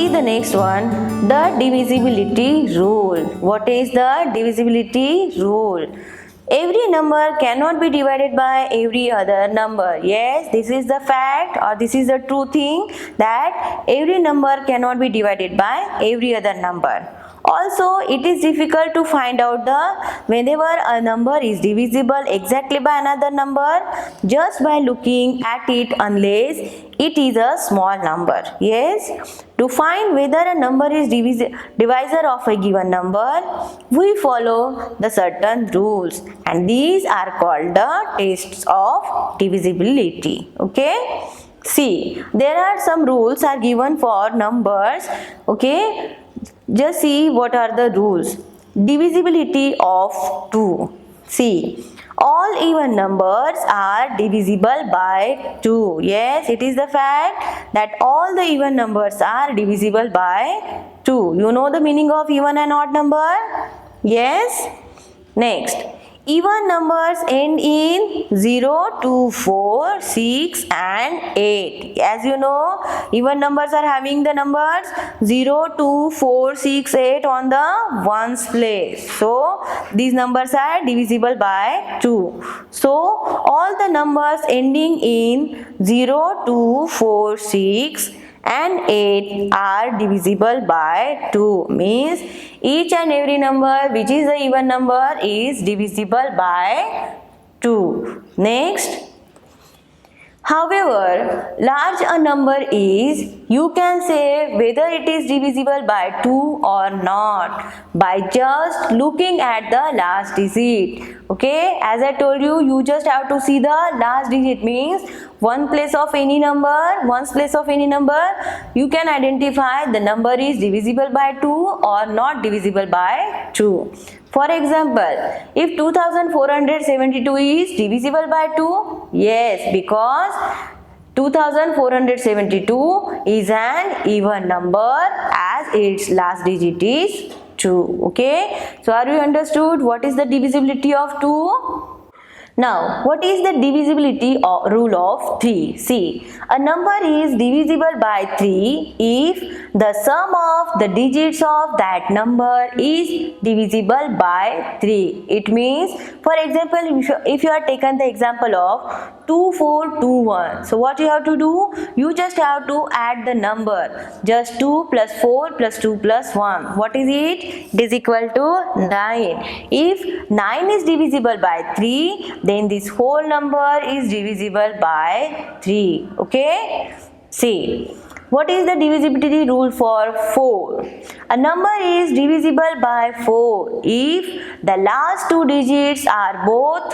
see the next one, the divisibility rule. What is the divisibility rule? Every number cannot be divided by every other number. Yes, this is the fact, or this is the true thing, that every number cannot be divided by every other number. Also, it is difficult to find out whenever a number is divisible exactly by another number just by looking at it, unless it is a small number. Yes, to find whether a number is divisor of a given number, we follow the certain rules, and these are called the tests of divisibility. Okay, see, there are some rules are given for numbers. Okay, just see what are the rules. Divisibility of 2. See, all even numbers are divisible by 2. Yes, it is the fact that all the even numbers are divisible by 2. You know the meaning of even and odd number? Yes. Next, even numbers end in 0, 2, 4, 6 and 8. As you know, even numbers are having the numbers 0, 2, 4, 6, 8 on the ones place. So, these numbers are divisible by 2. So, all the numbers ending in 0, 2, 4, 6 and 8 are divisible by 2. Means each and every number which is the even number is divisible by 2. Next, however large a number is, you can say whether it is divisible by 2 or not by just looking at the last digit. Okay, as I told you, you just have to see the last digit, means one place of any number, ones place of any number, you can identify the number is divisible by 2 or not divisible by 2. For example, if 2472 is divisible by 2, yes, because 2472 is an even number as its last digit is 2. Okay, so are you understood what is the divisibility of 2? Now, what is the divisibility rule of 3? See, a number is divisible by 3 if the sum of the digits of that number is divisible by 3. It means, for example, if you are taken the example of 2421. So, what you have to do? You just have to add the number. Just 2 plus 4 plus 2 plus 1. What is it? It is equal to 9. If 9 is divisible by 3, then this whole number is divisible by 3. Okay? See, what is the divisibility rule for 4? A number is divisible by 4 if the last two digits are both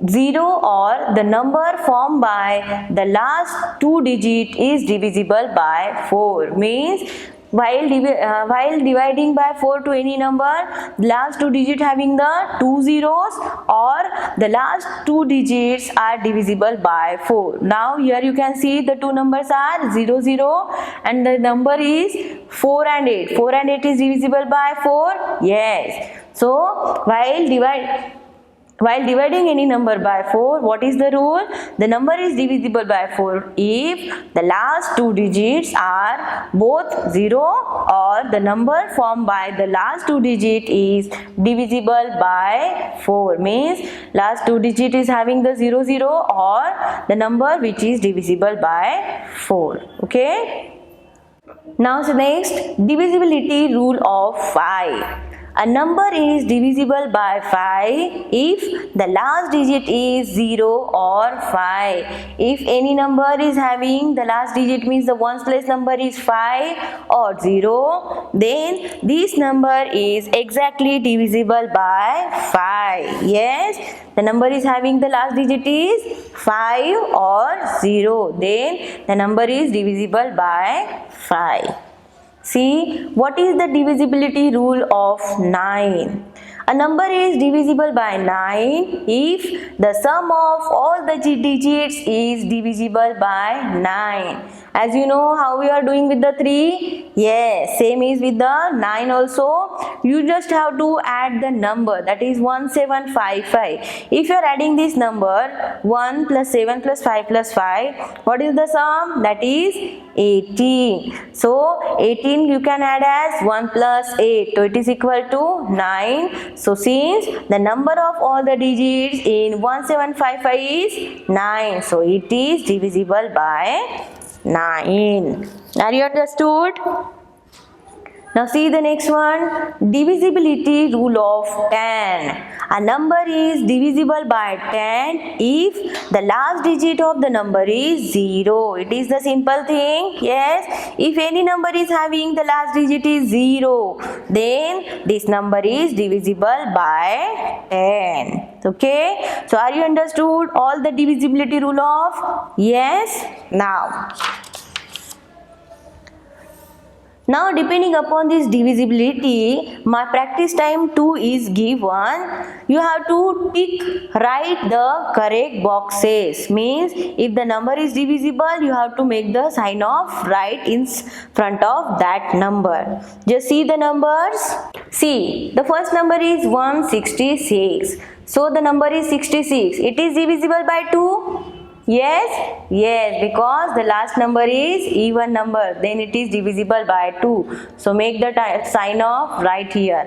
0 or the number formed by the last two digit is divisible by 4. Means while dividing by 4 to any number, last two digits having the 2 zeros or the last two digits are divisible by 4. Now here you can see the two numbers are 0, 0 and the number is 4 and 8. 4 and 8 is divisible by 4? Yes. So while dividing any number by 4, what is the rule? The number is divisible by 4 if the last two digits are both 0 or the number formed by the last two digit is divisible by 4. Means last two digit is having the 0, 0 or the number which is divisible by 4. Okay. Now the next, divisibility rule of 5. A number is divisible by 5 if the last digit is 0 or 5. If any number is having the last digit, means the ones place number is 5 or 0, then this number is exactly divisible by 5. Yes, the number is having the last digit is 5 or 0, then the number is divisible by 5. See, what is the divisibility rule of 9? A number is divisible by 9 if the sum of all the digits is divisible by 9. As you know how we are doing with the 3? Yes, same is with the 9 also. You just have to add the number, that is 1755. If you are adding this number 1 plus 7 plus 5 plus 5, what is the sum? That is 18. So 18 you can add as 1 plus 8, so it is equal to 9. So since the number of all the digits in 1755 is 9, so it is divisible by 9. Are you understood? Now see the next one, divisibility rule of 10. A number is divisible by 10 if the last digit of the number is 0. It is the simple thing. Yes, if any number is having the last digit is 0, then this number is divisible by 10. Okay, so are you understood all the divisibility rule of? Yes. Now depending upon this divisibility, my practice time 2 is given. You have to write the correct boxes. Means if the number is divisible, you have to make the sign of right in front of that number. Just see the numbers. See, the first number is 166. So the number is 66. It is divisible by 2. Yes, because the last number is even number, then it is divisible by 2. So make the sign of right here.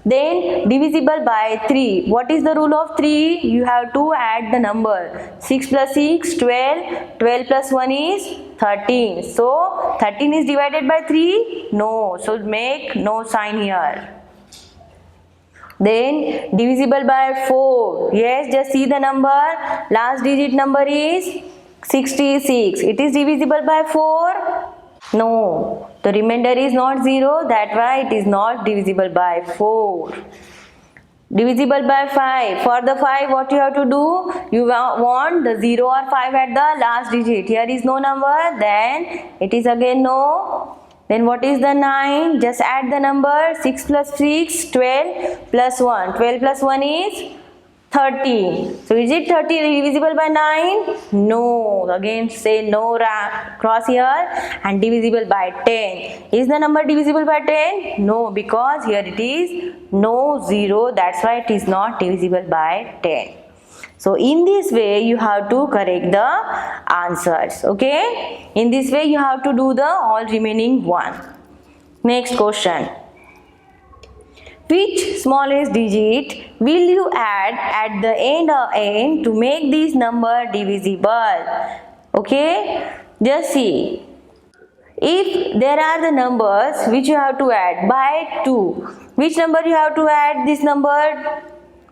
Then divisible by 3. What is the rule of 3? You have to add the number. 6 plus 6, 12. 12 plus 1 is 13. So 13 is divided by 3? No. So make no sign here. Then divisible by 4. Yes, just see the number. Last digit number is 66. It is divisible by 4? No. The remainder is not 0. That's why it is not divisible by 4. Divisible by 5. For the 5, what you have to do? You want the 0 or 5 at the last digit. Here is no number. Then it is again no. Then what is the 9? Just add the number. 6 plus 6, 12 plus 1. 12 plus 1 is 13. So is it 30 divisible by 9? No. Again say no cross here, and divisible by 10. Is the number divisible by 10? No, because here it is no 0. That's why it is not divisible by 10. So in this way you have to correct the answers. Okay. In this way you have to do the all remaining one. Next question. Which smallest digit will you add at the end of n to make this number divisible? Okay. Just see. If there are the numbers which you have to add by 2, which number you have to add this number?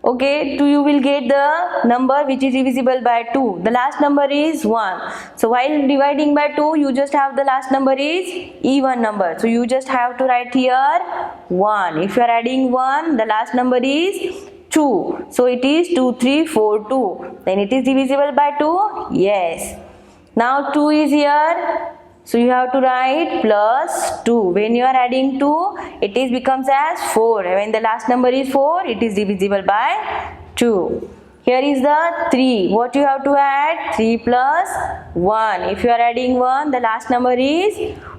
Okay, 2 you will get the number which is divisible by 2. The last number is 1. So while dividing by 2, you just have the last number is even number. So you just have to write here 1. If you are adding 1, the last number is 2. So it is 2, 3, 4, 2. Then it is divisible by 2? Yes. Now 2 is here. So you have to write plus 2. When you are adding 2, it is becomes as 4. When the last number is 4, it is divisible by 2. Here is the 3. What you have to add? 3 plus 1. If you are adding 1, the last number is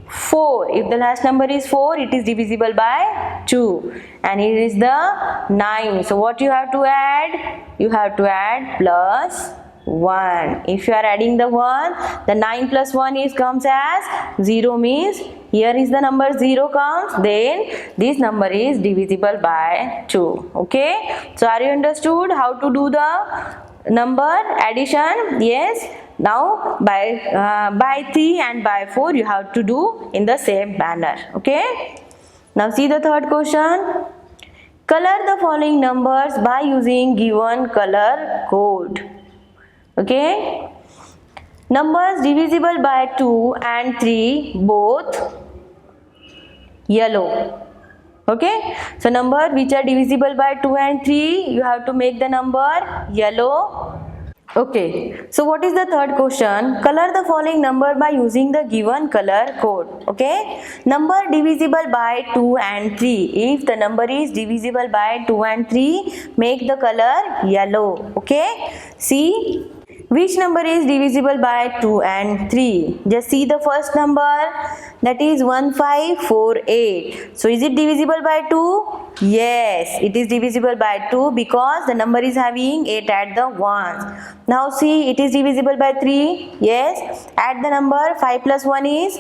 4. If the last number is 4, it is divisible by 2. And here is the 9. So what you have to add? You have to add plus 1. If you are adding the 1, the 9 plus 1 is comes as 0, means here is the number 0 comes, then this number is divisible by 2. Okay. So are you understood how to do the number addition? Yes. Now by 3 and by 4 you have to do in the same manner. Okay. Now see the third question. Color the following numbers by using given color code. Okay. Numbers divisible by 2 and 3 both yellow. Okay. So number which are divisible by 2 and 3, you have to make the number yellow. Okay, so what is the third question? Color the following number by using the given color code. Okay, number divisible by 2 and 3. If the number is divisible by 2 and 3, make the color yellow. Okay, see which number is divisible by 2 and 3. Just see the first number, that is 1548. So is it divisible by 2? Yes, it is divisible by 2 because the number is having 8 at the ones. Now see, it is divisible by 3. Yes, add the number. 5 plus 1 is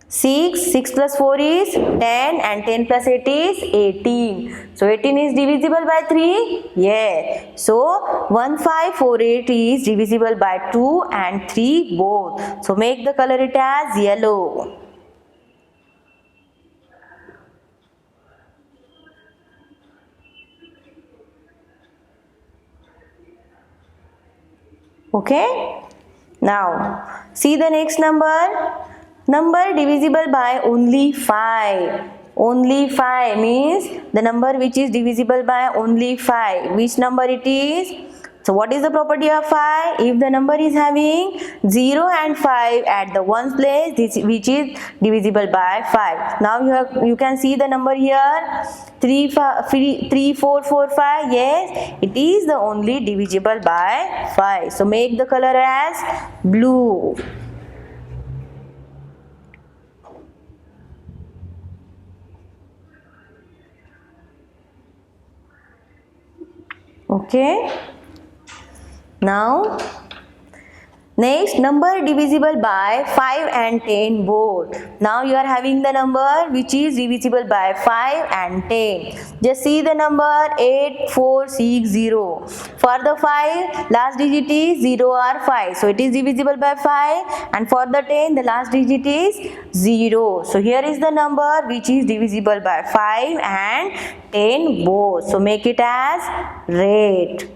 6, 6 plus 4 is 10, and 10 plus 8 is 18. So 18 is divisible by 3? Yes. So 1548 is divisible by 2 and 3 both. So make the color it as yellow. Okay. Now see the next number. Number divisible by only 5. Only 5 means the number which is divisible by only 5. Which number it is? So what is the property of 5? If the number is having 0 and 5 at the ones place, which is divisible by 5. Now you can see the number here, 3 4 4 5. Yes, it is the only divisible by 5. So make the color as blue. Okay. Now next, number divisible by 5 and 10 both. Now you are having the number which is divisible by 5 and 10. Just see the number 8460. For the 5, last digit is 0 or 5. So it is divisible by 5, and for the 10, the last digit is 0. So here is the number which is divisible by 5 and 10 both. So make it as red.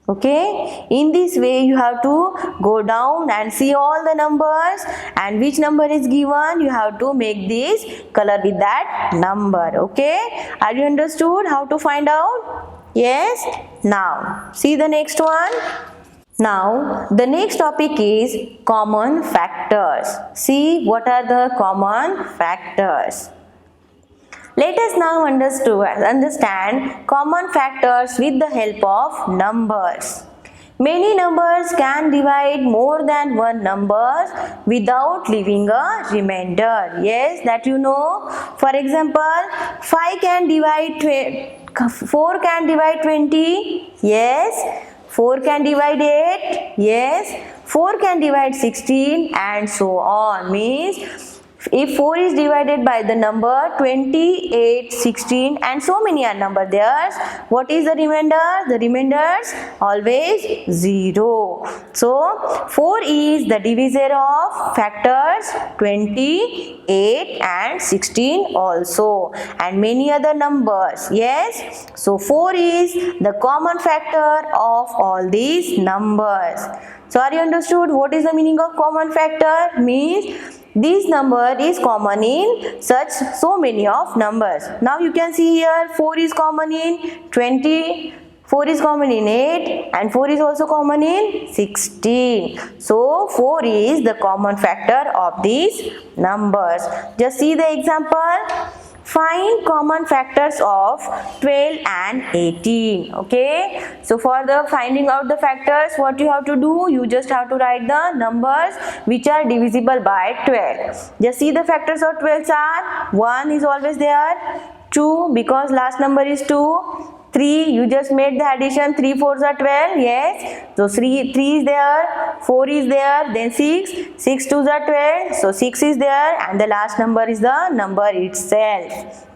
Okay, in this way you have to go down and see all the numbers, and which number is given, you have to make this color with that number. Okay, are you understood how to find out? Yes. Now see the next one. Now the next topic is common factors. See what are the common factors. Let us now understand common factors with the help of numbers. Many numbers can divide more than one number without leaving a remainder. Yes, that you know. For example, 5 can divide 4 can divide 20. Yes. 4 can divide 8. Yes. 4 can divide 16, and so on. Means if 4 is divided by the number 28, 16, and so many are number there, what is the remainder? The remainders always 0. So 4 is the divisor of factors 28 and 16 also, and many other numbers. Yes. So 4 is the common factor of all these numbers. So are you understood what is the meaning of common factor? Means this number is common in so many of numbers. Now you can see here 4 is common in 20, 4 is common in 8, and 4 is also common in 16. So 4 is the common factor of these numbers. Just see the example. Find common factors of 12 and 18. Okay. So for the finding out the factors, what you have to do? You just have to write the numbers which are divisible by 12. Just see the factors of 12 are 1 is always there, 2 because last number is 2. 3, you just made the addition, 3 4s are 12, yes. So 3 is there, 4 is there, then 6 2s are 12, so 6 is there, and the last number is the number itself.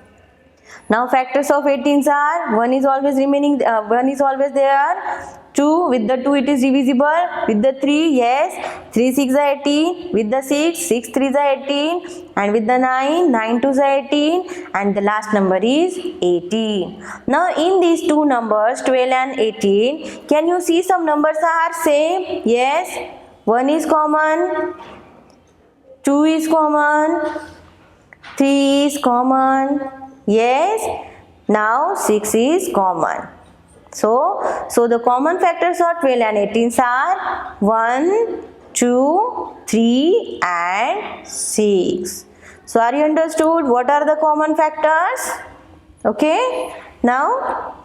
Now factors of 18s are 1 is always remaining, 1 is always there. 2, with the 2 it is divisible, with the 3, yes, 3 6 are 18, with the 6 3 are 18, and with the 9 2s are 18, and the last number is 18. Now in these two numbers 12 and 18, can you see some numbers are same? Yes, 1 is common, 2 is common, 3 is common. Yes. Now 6 is common. So the common factors of 12 and 18 are 1, 2, 3 and 6. So are you understood what are the common factors? Okay. Now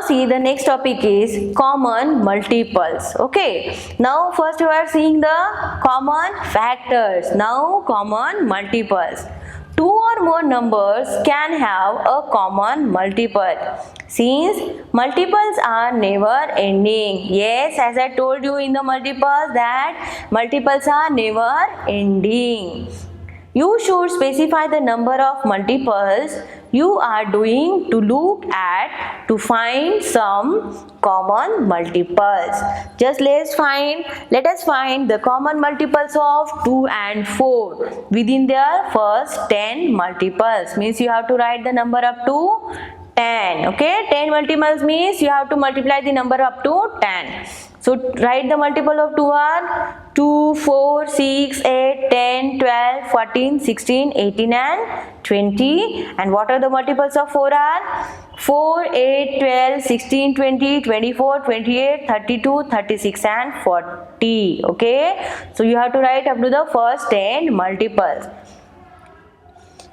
see, the next topic is common multiples. Okay. Now first we are seeing the common factors. Now common multiples. Two or more numbers can have a common multiple. Since multiples are never ending. Yes, as I told you in the multiples that multiples are never ending. You should specify the number of multiples you are doing to look at to find some common multiples. Just let us find the common multiples of 2 and 4 within their first 10 multiples. Means you have to write the number up to 10. Okay, 10 multiples means you have to multiply the number up to 10. So write the multiple of 2 are 2, 4, 6, 8, 10, 12, 14, 16, 18 and 20. And what are the multiples of 4 are? 4, 8, 12, 16, 20, 24, 28, 32, 36 and 40. Okay. So you have to write up to the first 10 multiples.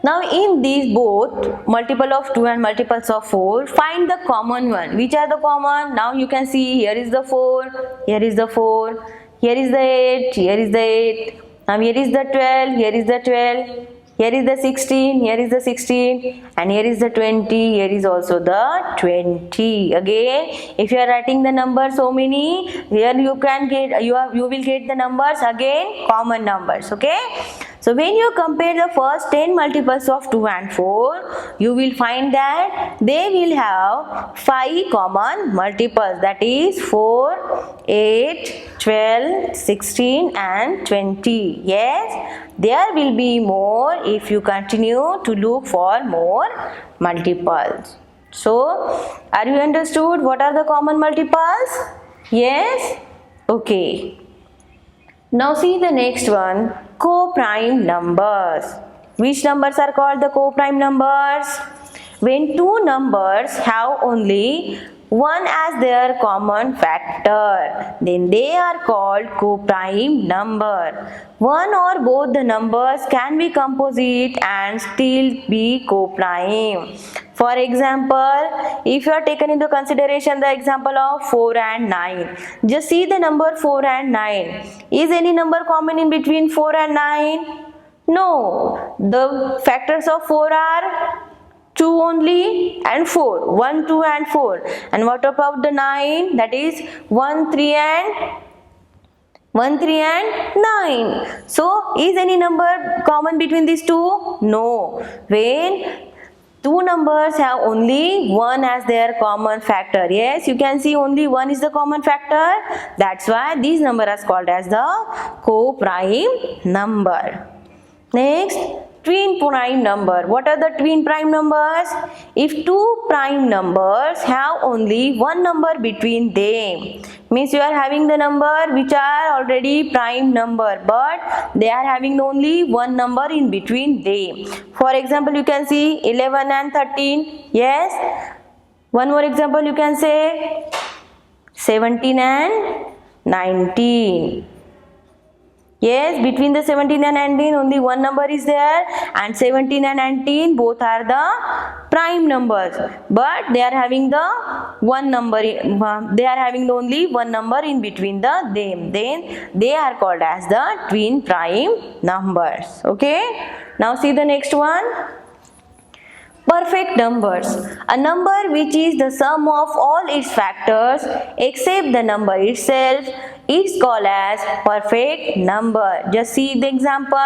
Now in these both multiple of 2 and multiples of 4, find the common one. Which are the common? Now you can see here is the 4, here is the 4, here is the 8, here is the 8. Now here is the 12, here is the 12, here is the 16, here is the 16 and here is the 20, here is also the 20. Again, if you are writing the number so many, here you can get you will get the numbers again common numbers. Okay. So when you compare the first 10 multiples of 2 and 4, you will find that they will have 5 common multiples, that is 4, 8, 12, 16 and 20. Yes, there will be more if you continue to look for more multiples. So, are you understood what are the common multiples? Yes? Okay. Now see the next one, co-prime numbers. Which numbers are called the co-prime numbers? When two numbers have only one as their common factor, then they are called co-prime number. One or both the numbers can be composite and still be co-prime. For example, if you are taken into consideration the example of 4 and 9, just see the number 4 and 9. Is any number common in between 4 and 9? No. The factors of 4 are 2 only and 4. 1, 2 and 4. And what about the 9? That is 1, 3 and 9. So, is any number common between these two? No. When two numbers have only one as their common factor. Yes, you can see only one is the common factor. That's why these number is called as the co-prime number. Next, twin prime number. What are the twin prime numbers? If two prime numbers have only one number between them, means you are having the number which are already prime number, but they are having only one number in between them. For example, you can see 11 and 13. Yes. One more example, you can say 17 and 19. Yes, between the 17 and 19 only one number is there, and 17 and 19 both are the prime numbers, but they are having the one number, they are having only one number in between them, then they are called as the twin prime numbers. Okay, now see the next one. Perfect numbers. A number which is the sum of all its factors except the number itself is called as perfect number. Just see the example.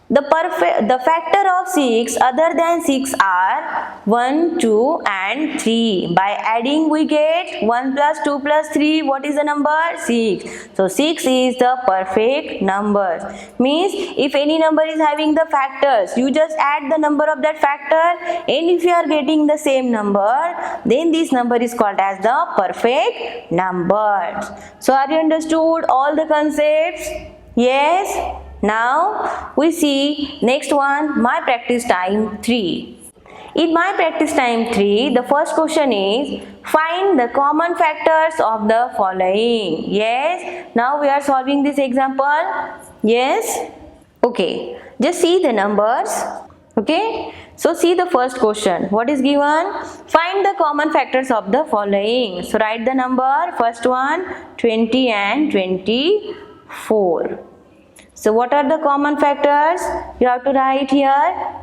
The factor of 6 other than 6 are 1, 2 and 3. By adding we get 1 plus 2 plus 3. What is the number? 6. So 6 is the perfect number. Means if any number is having the factors, you just add the number of that factor, and if you are getting the same number, then this number is called as the perfect numbers. So are you understood all the concepts? Yes? Now we see next one, my practice time 3. In my practice time 3, the first question is find the common factors of the following. Yes, now we are solving this example. Yes, okay, just see the numbers. Okay, so see the first question. What is given? Find the common factors of the following. So write the number. First one, 20 and 24. So what are the common factors? You have to write here.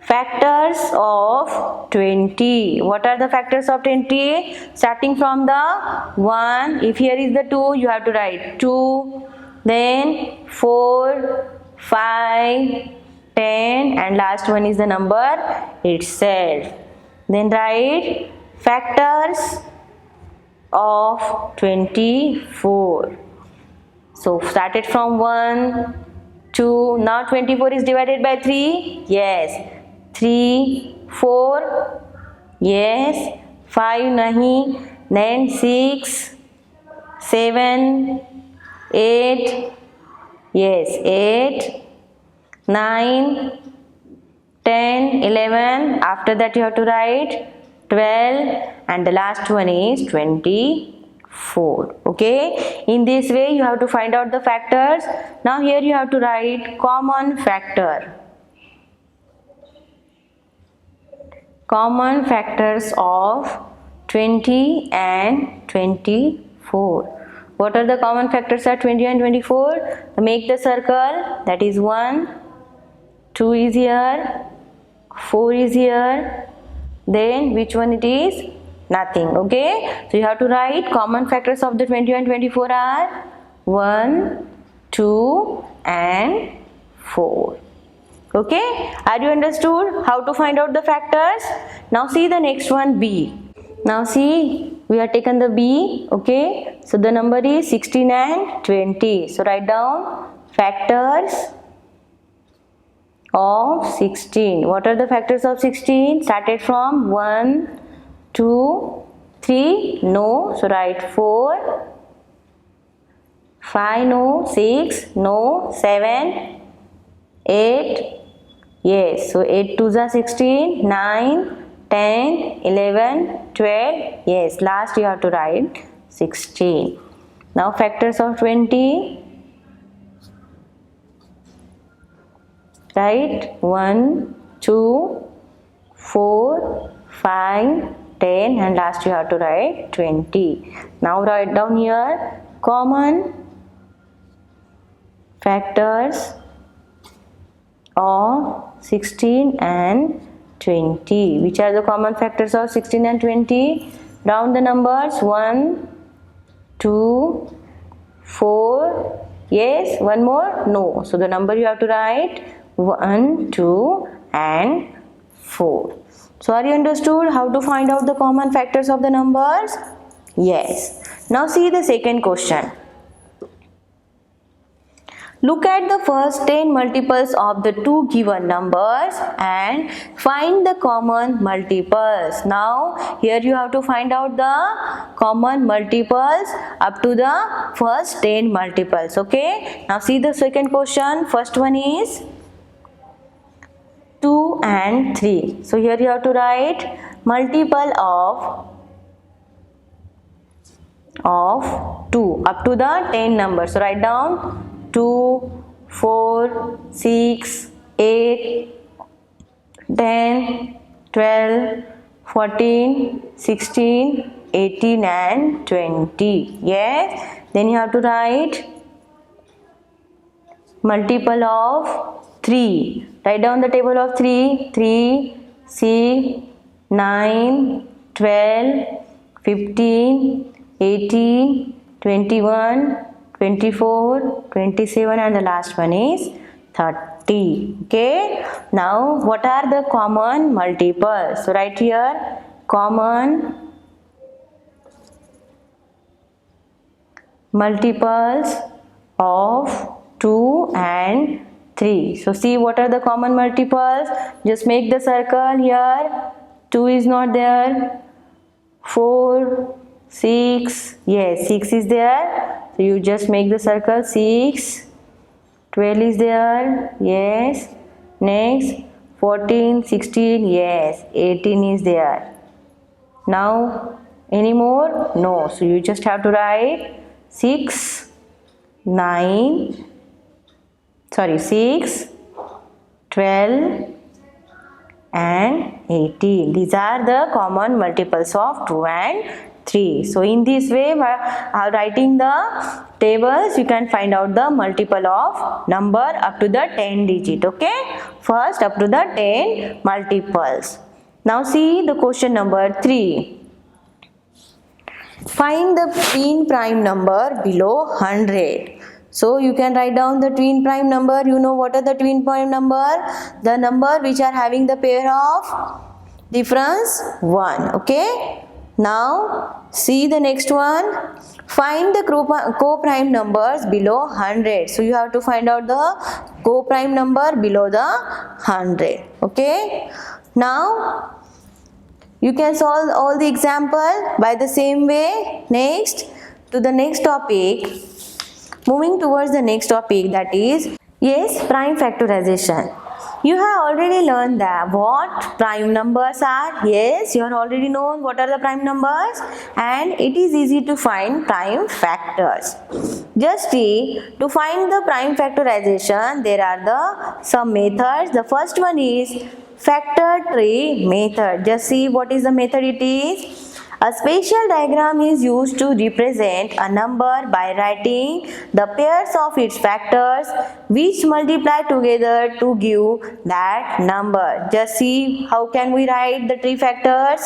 Factors of 20. What are the factors of 20? Starting from the 1. If here is the 2, you have to write 2. Then 4, 5, 10, and last one is the number itself. Then write factors of 24. So started from 1, 2. Now 24 is divided by 3. Yes. 3, 4. Yes. 5 nahi. Then 6, 7, 8. Yes. 8. 9, 10, 11. After that you have to write 12, and the last one is 24. Okay, in this way you have to find out the factors. Now here you have to write common factor. Common factors of 20 and 24. What are the common factors of 20 and 24? Make the circle. That is 1, 2 is here, 4 is here, then which one it is? Nothing. Okay, so you have to write common factors of the 20 and 24 are 1, 2 and 4. Okay, are you understood how to find out the factors? Now see the next one, B. Now see, we have taken the B. Okay, so the number is 16 and 20. So write down factors of 16. What are the factors of 16? Started from 1, 2, 3, no. So write 4, 5, no. 6, no. 7, 8, yes. So 8 2s are 16, 9, 10, 11, 12, yes. Last you have to write 16. Now factors of 20. Right, 1, 2, 4, 5, 10, and last you have to write 20. Now write down here common factors of 16 and 20. Which are the common factors of 16 and 20? Round the numbers. 1, 2, 4, yes. One more? No. So the number you have to write 1, 2 and 4. So are you understood how to find out the common factors of the numbers? Yes. Now see the second question. Look at the first 10 multiples of the two given numbers and find the common multiples. Now here you have to find out the common multiples up to the first 10 multiples. Okay. Now see the second question. First one is 2 and 3. So here you have to write multiple of 2 up to the 10 numbers. So write down 2, 4, 6, 8, 10, 12, 14, 16, 18 and 20. Yes. Then you have to write multiple of 3. Write down the table of 3. 3, 6, 9, 12, 15, 18, 21, 24, 27 and the last one is 30. Okay. Now what are the common multiples? So write here common multiples of 2 and 3. So see what are the common multiples. Just make the circle here. 2 is not there. 4, 6, yes, 6 is there. So you just make the circle 6, 12 is there, yes. Next 14, 16, yes. 18 is there. Now any more? No. So you just have to write 6, 9, 6, 12 and 18. These are the common multiples of 2 and 3. So in this way, by writing the tables, you can find out the multiple of number up to the 10 digit. Okay, first up to the 10 multiples. Now see the question number 3. Find the twin prime number below 100. So you can write down the twin prime number. You know what are the twin prime number? The number which are having the pair of difference 1. Okay. Now see the next one. Find the co-prime numbers below 100. So you have to find out the co-prime number below the 100. Okay. Now you can solve all the example by the same way. Next, to the next topic. Moving towards the next topic, that is, yes, prime factorization. You have already learned that what prime numbers are. Yes, you have already known what are the prime numbers, and it is easy to find prime factors. Just see, to find the prime factorization, there are some methods. The first one is factor tree method. Just see what is the method it is. A spatial diagram is used to represent a number by writing the pairs of its factors which multiply together to give that number. Just see how can we write the three factors.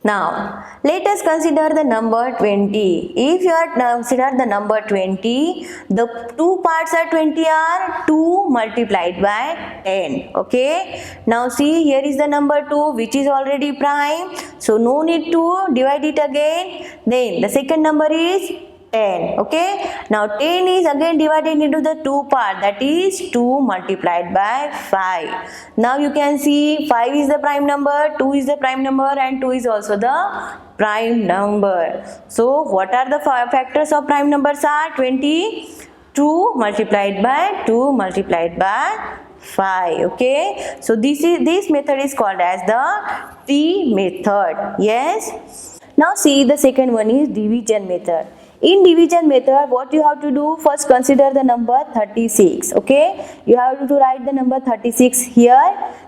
Now, let us consider the number 20. If you are consider the number 20, the two parts of 20 are 2 multiplied by 10. Okay. Now see, here is the number 2 which is already prime. So no need to divide it again. Then the second number is 10. Okay. Now 10 is again divided into the two part, that is 2 multiplied by 5. Now you can see 5 is the prime number, 2 is the prime number, and 2 is also the prime number. So what are the factors of prime numbers are? 20, 2 multiplied by 2 multiplied by 5. Okay. So this method is called as the tree method. Yes. Now see, the second one is division method. In division method, what you have to do? First consider the number 36. Okay, you have to write the number 36 here.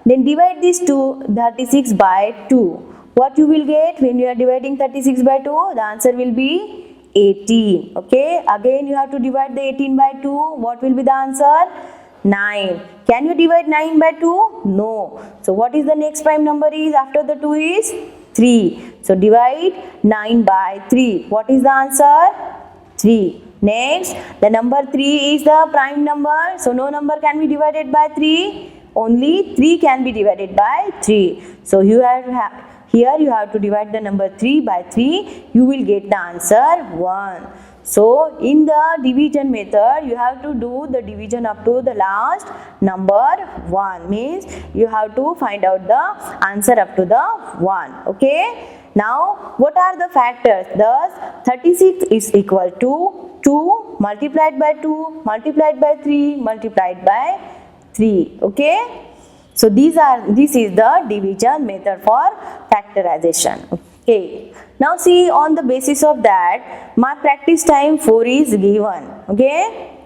Then divide this 36 by 2. What you will get when you are dividing 36 by 2? The answer will be 18. Okay, again you have to divide the 18 by 2. What will be the answer? 9. Can you divide 9 by 2? No. So what is the next prime number is after the 2 is 3. So divide 9 by 3. What is the answer? 3. Next, the number 3 is the prime number. So no number can be divided by 3. Only 3 can be divided by 3. So here you have to divide the number 3 by 3. You will get the answer 1. So in the division method, you have to do the division up to the last number 1. Means you have to find out the answer up to the 1. Okay. Now what are the factors? Thus 36 is equal to 2 multiplied by 2 multiplied by 3 multiplied by 3. Okay. So this is the division method for factorization. Okay. Now see, on the basis of that, my practice time 4 is given. Okay.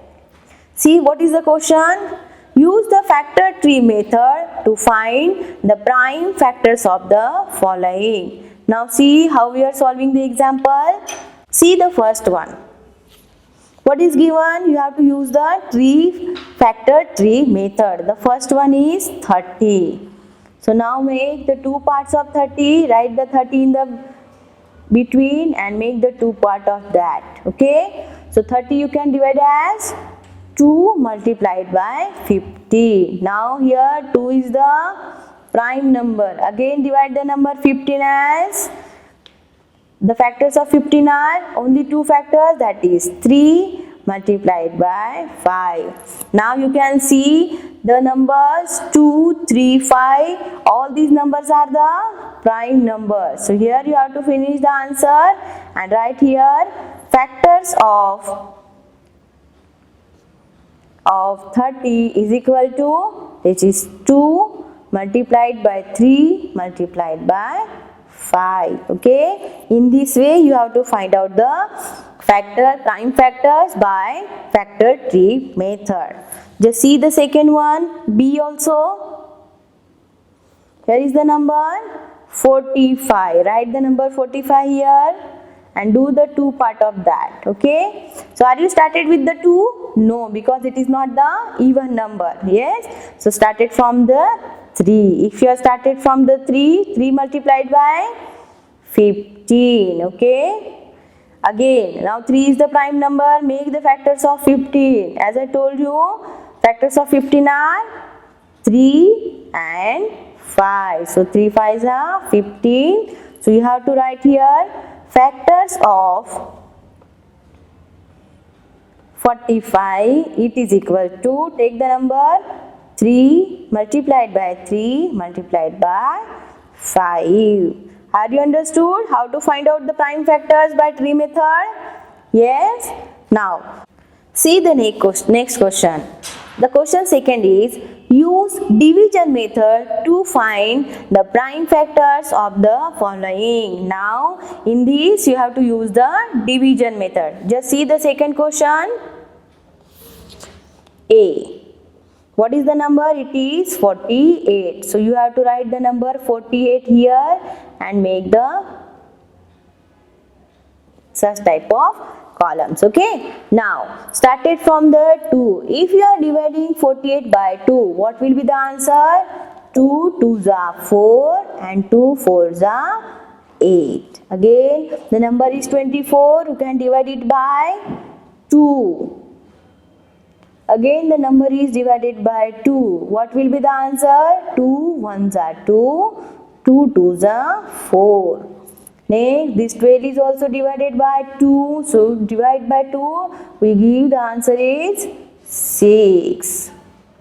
See what is the question. Use the factor tree method to find the prime factors of the following. Now see how we are solving the example. See the first one. What is given? You have to use the factor tree method. The first one is 30. So now make the two parts of 30. Write the 30 in the between and make the two part of that. Okay. So 30 you can divide as 2 multiplied by 50. Now here 2 is the prime number. Again divide the number 15 as the factors of 15 are only two factors, that is 3 multiplied by 5. Now you can see the numbers 2, 3, 5. All these numbers are the prime numbers. So here you have to finish the answer and write here factors of of 30 is equal to, which is 2 multiplied by 3 multiplied by 5. Okay, in this way you have to find out the prime factors by factor tree method. Just see the second one, B also. Here is the number 45. Write the number 45 here and do the 2 part of that. Okay, so are you started with the 2? No, because it is not the even number. Yes, so started from the 3. If you are started from the 3 multiplied by 15. Okay, again, now 3 is the prime number. Make the factors of 15. As I told you, factors of 15 are 3 and 5. So 3 5s are 15. So you have to write here factors of 45. It is equal to, take the number 3 multiplied by 3 multiplied by 5. Have you understood how to find out the prime factors by tree method? Yes. Now see the next question. The question second is, use division method to find the prime factors of the following. Now in this you have to use the division method. Just see the second question. A. What is the number? It is 48. So you have to write the number 48 here and make the such type of columns. Okay, now started from the 2. If you are dividing 48 by 2, what will be the answer? 2 2s are 4 and 2 4s are 8. Again, the number is 24. You can divide it by 2. Again, the number is divided by 2. What will be the answer? 2 1s are 2, 2 2s are 4. Next, this 12 is also divided by 2. So, divide by 2, we give the answer is 6.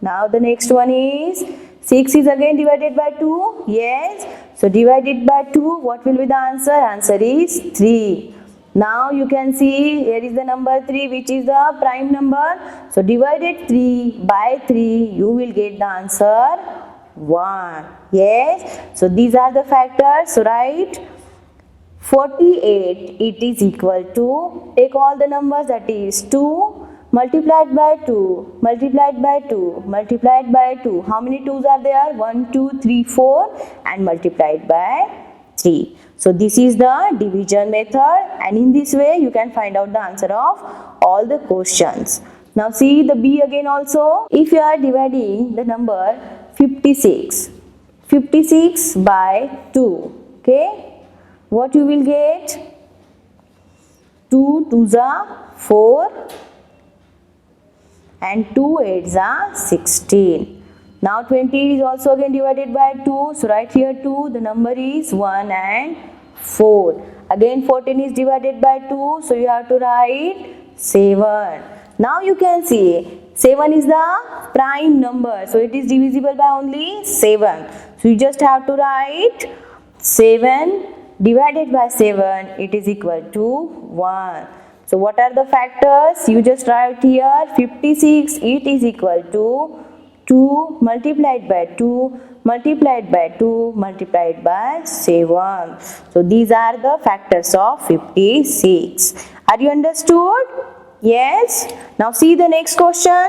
Now, the next one is 6 is again divided by 2. Yes. So, divided by 2, what will be the answer? Answer is 3. Now, you can see here is the number 3, which is the prime number. So, divided 3 by 3, you will get the answer 1. Yes. So, these are the factors. So, write 48, it is equal to, take all the numbers, that is 2 multiplied by 2 multiplied by 2 multiplied by 2. How many 2s are there? 1 2 3 4 and multiplied by 3. So this is the division method, and in this way you can find out the answer of all the questions. Now see the B again also. If you are dividing the number 56 by 2, okay, what you will get? 2 2s are 4 and 2 8s are 16. Now 20 is also again divided by 2. So right here 2, the number is 1 and 4. Again 14 is divided by 2. So you have to write 7. Now you can see 7 is the prime number. So it is divisible by only 7. So you just have to write 7 divided by 7, it is equal to 1. So what are the factors? You just write here 56, it is equal to 2 multiplied by 2 multiplied by 2 multiplied by 7. So these are the factors of 56. Are you understood? Yes. Now see the next question.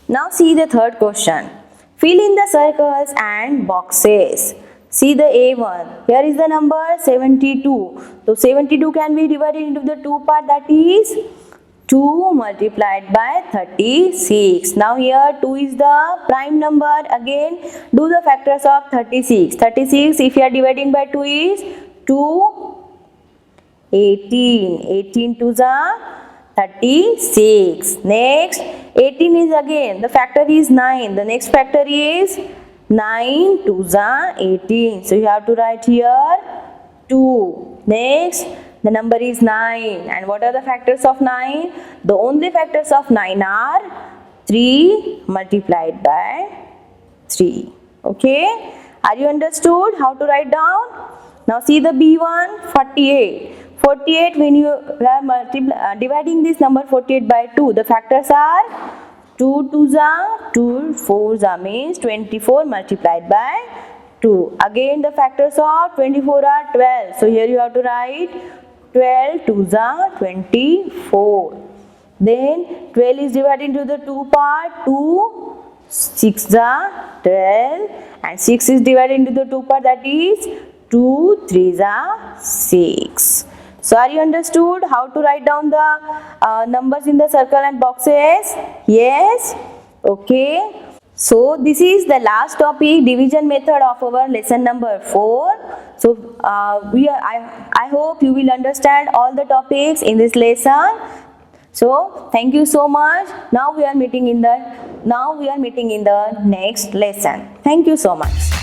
Now see the third question. Fill in the circles and boxes. See the A1. Here is the number 72. So 72 can be divided into the two part, that is 2 multiplied by 36. Now here 2 is the prime number. Again do the factors of 36. 36 if you are dividing by 2 is 2 18. 18 2s are 36. Next 18 is again the factor is 9. The next factor is 9 2s are 18. So you have to write here 2. Next the number is 9. And what are the factors of 9? The only factors of 9 are 3 multiplied by 3. Okay. Are you understood how to write down? Now see the B1, 48. 48, when you are dividing this number 48 by 2, the factors are 2 2s are 2, 4s are means 24 multiplied by 2. Again the factors of 24 are 12. So here you have to write 12 2s are 24. Then 12 is divided into the 2 part. 2 6 are 12 and 6 is divided into the 2 part, that is 2 3s are 6. So are you understood how to write down the numbers in the circle and boxes? Yes? Okay. So this is the last topic, division method of our lesson number 4. So I hope you will understand all the topics in this lesson. So thank you so much. Now we are meeting in the next lesson. Thank you so much.